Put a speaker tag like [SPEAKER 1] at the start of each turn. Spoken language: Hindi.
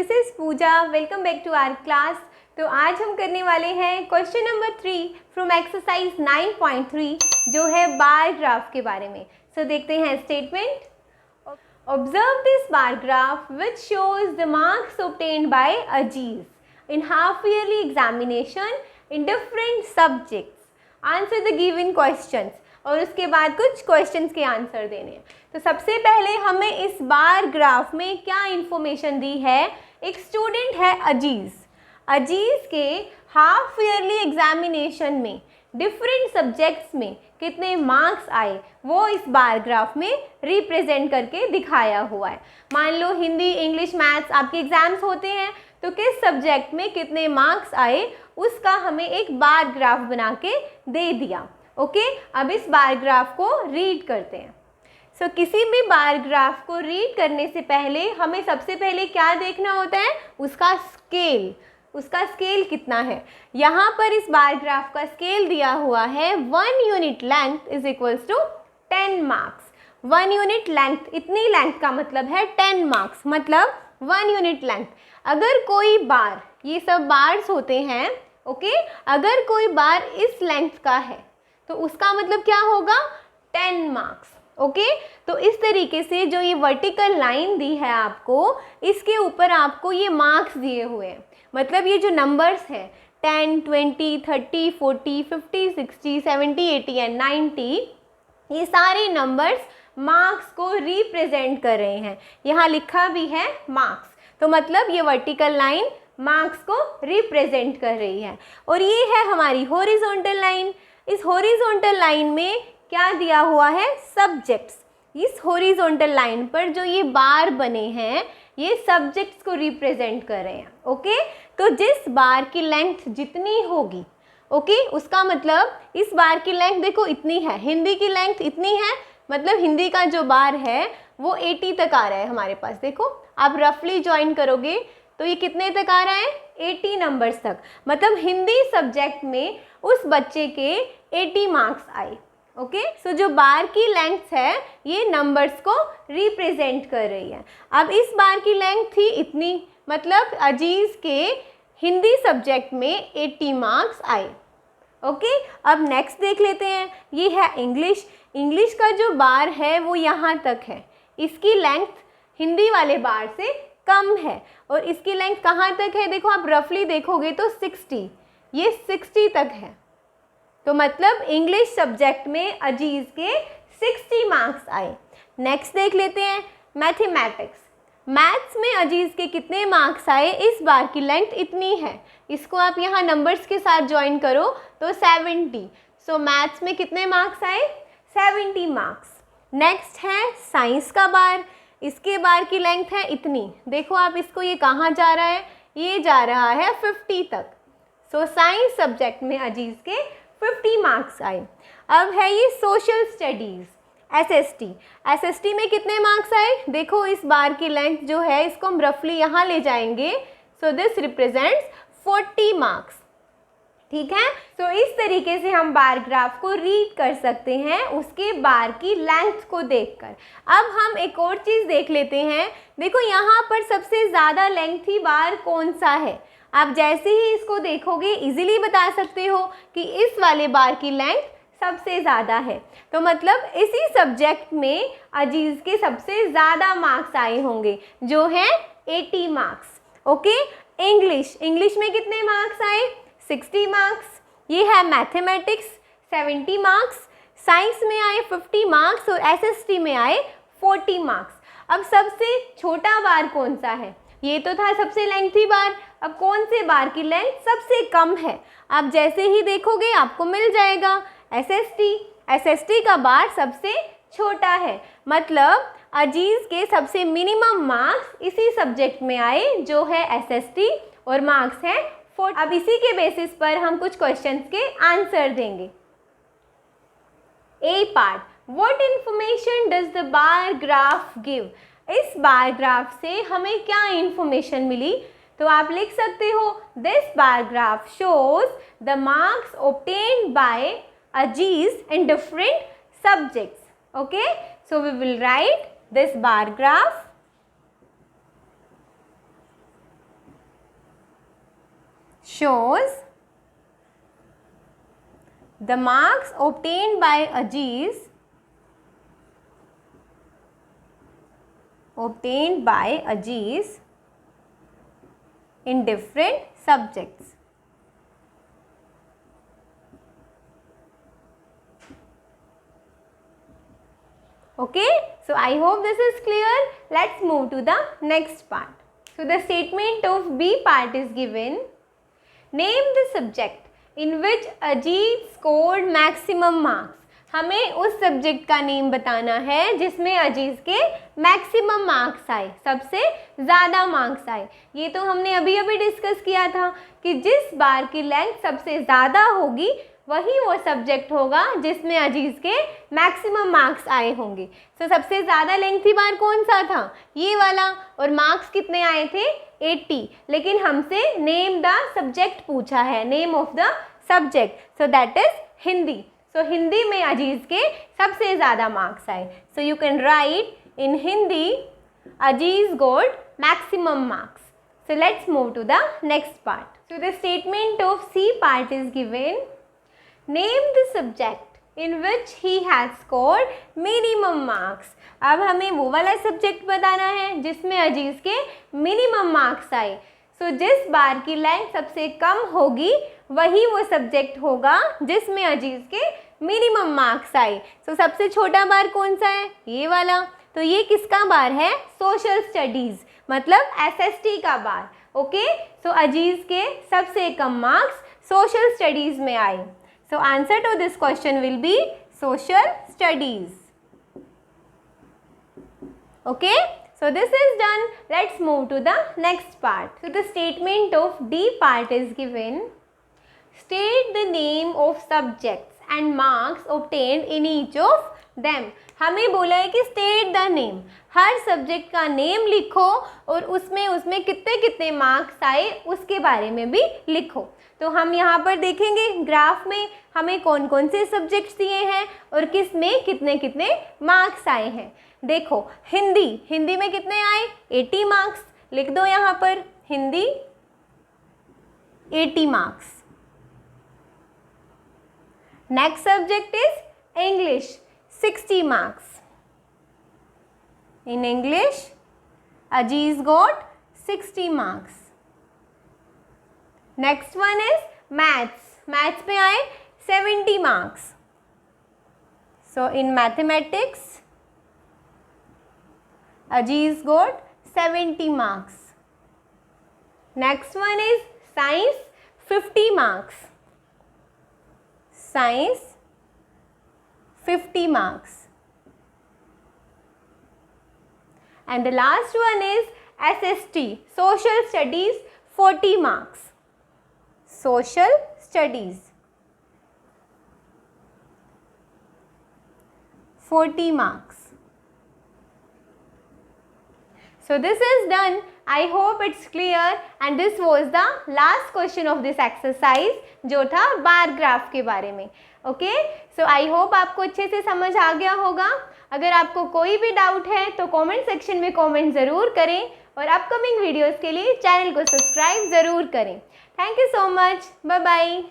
[SPEAKER 1] This is Pooja. Welcome back to our class. तो आज हम करने वाले हैं क्वेश्चन नंबर 3 फ्रॉम एक्सरसाइज 9.3 जो है बार ग्राफ के बारे में। सो देखते हैं statement. Observe this bar graph which shows the marks obtained by Ajeez in half yearly examination in different subjects. Answer the given questions. और उसके बाद कुछ क्वेश्चंस के आंसर देने हैं। तो सबसे पहले हमें इस बार ग्राफ में क्या इंफॉर्मेशन दी है। एक स्टूडेंट है अजीज़। अजीज़ के हाफ ईयरली एग्जामिनेशन में डिफरेंट सब्जेक्ट्स में कितने मार्क्स आए वो इस बार ग्राफ में रिप्रेजेंट करके दिखाया हुआ है। मान लो हिंदी, इंग्लिश, मैथ्स आपके एग्जाम्स होते हैं, तो किस सब्जेक्ट में कितने मार्क्स आए उसका हमें एक बार ग्राफ बना के दे दिया। ओके, अब इस बार ग्राफ को रीड करते हैं। सो किसी भी बार ग्राफ को रीड करने से पहले हमें सबसे पहले क्या देखना होता है, उसका स्केल। उसका स्केल कितना है। यहाँ पर इस बार ग्राफ का स्केल दिया हुआ है 1 unit length is equals to 10 marks. 1 unit length, इतनी लेंथ का मतलब है 10 मार्क्स, मतलब 1 यूनिट लेंथ। अगर कोई बार, ये सब बार्स होते हैं, ओके, अगर कोई बार इस लेंथ का है तो उसका मतलब क्या होगा, 10 मार्क्स। ओके, तो इस तरीके से जो ये वर्टिकल लाइन दी है आपको, इसके ऊपर आपको ये मार्क्स दिए हुए हैं। मतलब ये जो नंबर्स है 10, 20, 30, 40, 50, 60, 70, 80 एंड 90, ये सारे नंबर्स मार्क्स को रिप्रेजेंट कर रहे हैं। यहाँ लिखा भी है मार्क्स, तो मतलब ये वर्टिकल लाइन मार्क्स को रिप्रेजेंट कर रही है। और ये है हमारी हॉरिजॉन्टल लाइन। इस हॉरिजॉन्टल लाइन में क्या दिया हुआ है, सब्जेक्ट्स। इस हॉरिजॉन्टल लाइन पर जो ये बार बने हैं ये सब्जेक्ट्स को रिप्रेजेंट कर रहे हैं। ओके, तो जिस बार की लेंथ जितनी होगी, ओके, उसका मतलब इस बार की लेंथ देखो इतनी है, हिंदी की लेंथ इतनी है, मतलब हिंदी का जो बार है वो 80 तक आ रहा है हमारे पास। देखो आप रफली ज्वाइन करोगे तो ये कितने तक आ रहा है, 80 नंबर्स तक। मतलब हिंदी सब्जेक्ट में उस बच्चे के 80 मार्क्स आए। ओके, सो जो बार की लेंथ है ये नंबर्स को रिप्रेजेंट कर रही है। अब इस बार की लेंथ थी इतनी, मतलब अजीज़ के हिंदी सब्जेक्ट में 80 मार्क्स आए। ओके, अब नेक्स्ट देख लेते हैं। ये है इंग्लिश। इंग्लिश का जो बार है वो यहाँ तक है, इसकी लेंथ हिंदी वाले बार से कम है। और इसकी लेंथ कहाँ तक है, देखो आप रफली देखोगे तो 60, ये 60 तक है। तो मतलब इंग्लिश सब्जेक्ट में अजीज़ के 60 मार्क्स आए। नेक्स्ट देख लेते हैं मैथमेटिक्स। मैथ्स में अजीज़ के कितने मार्क्स आए, इस बार की लेंथ इतनी है, इसको आप यहाँ नंबर्स के साथ ज्वाइन करो तो 70। सो मैथ्स में कितने मार्क्स आए, 70 मार्क्स। नेक्स्ट है साइंस का बार। इसके बार की लेंथ है इतनी, देखो आप इसको, ये कहाँ जा रहा है, ये जा रहा है 50 तक। सो साइंस सब्जेक्ट में अजीज़ के 50 मार्क्स आए। अब है ये सोशल स्टडीज़, एसएसटी। एसएसटी में कितने मार्क्स आए, देखो इस बार की लेंथ जो है इसको हम रफली यहाँ ले जाएंगे, सो दिस रिप्रेजेंट्स 40 मार्क्स। ठीक है, तो इस तरीके से हम बार ग्राफ को रीड कर सकते हैं उसके बार की लेंथ को देखकर। अब हम एक और चीज़ देख लेते हैं। देखो यहाँ पर सबसे ज़्यादा लेंथी बार कौन सा है, आप जैसे ही इसको देखोगे इजीली बता सकते हो कि इस वाले बार की लेंथ सबसे ज़्यादा है। तो मतलब इसी सब्जेक्ट में अजीज़ के सबसे ज़्यादा मार्क्स आए होंगे जो हैं 80 मार्क्स। ओके, इंग्लिश में कितने मार्क्स आए, 60 मार्क्स। ये है मैथमेटिक्स, 70 मार्क्स। साइंस में आए 50 मार्क्स और एसएसटी में आए 40 मार्क्स। अब सबसे छोटा बार कौन सा है, ये तो था सबसे लेंथी बार। अब कौन से बार की लेंथ सबसे कम है, आप जैसे ही देखोगे आपको मिल जाएगा एसएसटी। एसएसटी का बार सबसे छोटा है, मतलब अजीज़ के सबसे मिनिमम मार्क्स इसी सब्जेक्ट में आए जो है एसएसटी, और मार्क्स हैं 40। अब इसी के बेसिस पर हम कुछ क्वेश्चंस के आंसर देंगे। A part, what information does the bar graph give. इस बार ग्राफ से हमें क्या इंफॉर्मेशन मिली, तो आप लिख सकते हो this bar graph shows the marks obtained by Ajeez in different subjects. Okay, so we will write this bar graph shows the marks obtained by Ajeez in different subjects. Okay, so I hope this is clear. Let's move to the next part. So the statement of B part is given. Name the subject in which Ajeez scored maximum marks. हमें उस सब्जेक्ट का नेम बताना है जिसमें अजीज़ के मैक्सिमम मार्क्स आए, सबसे ज़्यादा मार्क्स आए. ये तो हमने अभी अभी डिस्कस किया था कि जिस बार की लेंथ सबसे ज़्यादा होगी वही वो सब्जेक्ट होगा जिसमें अजीज़ के मैक्सिमम मार्क्स आए होंगे. तो सबसे ज़्यादा लेंथी बार कौन सा था? ये वाला. और मार्क्स कितने आए थे? 80. लेकिन हमसे नेम द सब्जेक्ट पूछा है, name of the subject. So that is Hindi. So Hindi में अजीज़ के सबसे ज़्यादा मार्क्स आए. So you can write in Hindi Aziz got maximum marks. So let's move to the next part. So the statement of C part is given. Name the subject in which he has scored minimum marks. अब हमें वो वाला सब्जेक्ट बताना है जिसमें अजीज़ के मिनिमम मार्क्स आए. सो जिस बार की लेंथ सबसे कम होगी वही वो सब्जेक्ट होगा जिसमें अजीज़ के मिनिमम मार्क्स आए. सो सबसे छोटा बार कौन सा है? ये वाला. तो ये किसका बार है? सोशल स्टडीज़, मतलब SST का बार. ओके, सो अजीज़ के सबसे कम मार्क्स सोशल स्टडीज़ में आए. So answer to this question will be social studies. Okay, so this is done. Let's move to the next part. So the statement of D part is given. State the name of subjects and marks obtained in each of them. हमें बोला है कि state the name, her subject का नेम लिखो और उसमें कितने कितने मार्क्स आए उसके बारे में भी लिखो. तो हम यहाँ पर देखेंगे ग्राफ में हमें कौन कौन से सब्जेक्ट्स दिए हैं और किस में कितने कितने मार्क्स आए हैं. देखो हिंदी में कितने आए? 80 मार्क्स. लिख दो यहाँ पर Hindi 80 marks. Next subject is English 60 marks. In English, Ajeez got 60 marks. Next one is maths. Maths में आए 70 marks. So in mathematics, Ajeez got 70 marks. Next one is science 50 marks. Science 50 marks. And the last one is SST, Social Studies 40 marks. Social Studies 40 marks. So this is done. I hope it's clear and this was the last question of this exercise जो था बार ग्राफ के बारे में. ओके, सो आई होप आपको अच्छे से समझ आ गया होगा. अगर आपको कोई भी डाउट है तो कमेंट सेक्शन में कमेंट ज़रूर करें और अपकमिंग वीडियोस के लिए चैनल को सब्सक्राइब ज़रूर करें. Thank you so much. Bye bye.